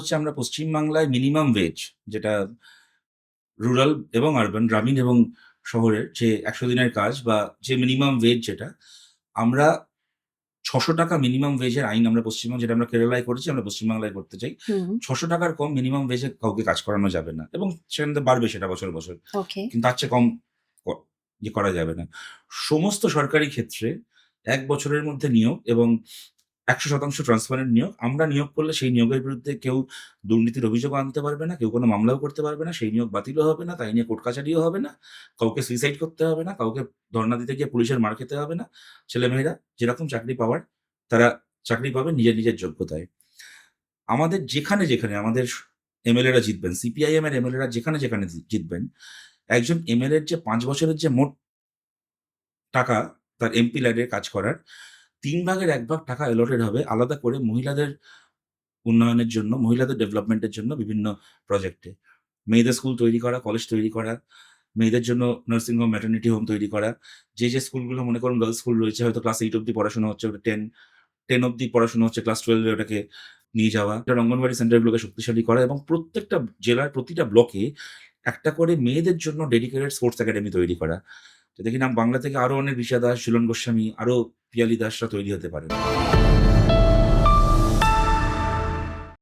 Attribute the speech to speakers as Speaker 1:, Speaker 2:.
Speaker 1: হচ্ছে আমরা পশ্চিমবাংলায় মিনিমাম ওয়েজ যেটা রুরাল এবং আরবান, গ্রামীণ এবং শহরের যে ১০০ দিনের কাজ বা যে মিনিমাম ওয়েজ যেটা, আমরা ৳৬০০ মিনিমাম ওয়েজের আইন আমরা পশ্চিমবঙ্গে যেটা আমরা কেরালায় করেছি, আমরা পশ্চিমবাংলায় করতে চাই।
Speaker 2: হুম,
Speaker 1: ৳৬০০ র কম মিনিমাম ওয়েজে কাউকে কাজ করানো যাবে না এবং সেখান থেকে বাড়বে সেটা বছর, বছর।
Speaker 2: ওকে।
Speaker 1: কিন্তু তার চেয়ে কম ক করা যাবে না। সমস্ত সরকারি ক্ষেত্রে ১ বছরের মধ্যে নিয়োগ এবং ১০০% ট্রান্সপারেন্ট নিয়োগ। আমরা নিয়োগ করলে সেই নিয়োগের বিরুদ্ধে কেউ দুর্নীতির অভিযোগও আনতে পারবে না, কেউ কোনো মামলাও করতে পারবে না, সেই নিয়োগ বাতিলও হবে না, তাই নিয়ে কোর্ট কাচারিও হবে না, কাউকে সুইসাইড করতে হবে না, কাউকে ধর্ণা দিতে গিয়ে পুলিশের মার খেতে হবে না। ছেলেমেয়েরা যেরকম চাকরি পাওয়ার তারা চাকরি পাবে নিজের, নিজের যোগ্যতায়। আমাদের যেখানে, যেখানে আমাদের এমএলএরা জিতবেন, সিপিআইএম এর এমএলএরা যেখানে, যেখানে জিতবেন, একজন এমএলএর যে ৫ বছরের যে মোট টাকা তার এমপি ল্যাডে কাজ করার ৩ ভাগের ১ ভাগ টাকা অ্যালটেড হবে আলাদা করে মহিলাদের উন্নয়নের জন্য, মহিলাদের ডেভেলপমেন্টের জন্য বিভিন্ন প্রজেক্টে। মেয়েদের স্কুল তৈরি করা, কলেজ তৈরি করা, মেয়েদের জন্য নার্সিং হোম, ম্যাটারনিটি হোম তৈরি করা। যে স্কুলগুলো মনে করুন গার্লস স্কুল রয়েছে হয়তো ক্লাস 8 অব্দি পড়াশোনা হচ্ছে, ওটা 10 অব্দি পড়াশোনা হচ্ছে, ক্লাস 12 এ ওটাকে নিয়ে যাওয়া। অঙ্গনওয়াড়ি সেন্টারগুলোকে শক্তিশালী করা এবং প্রত্যেকটা জেলার প্রতিটা ব্লকে একটা করে মেয়েদের জন্য ডেডিকেটেড স্পোর্টস একাডেমি তৈরি করা। যাতে কিনা বাংলা থেকে আরো অনেক ঋষা দাস, ঝুলন গোস্বামী, আরো পিয়ালি দাসরা তৈরি হতে পারেন।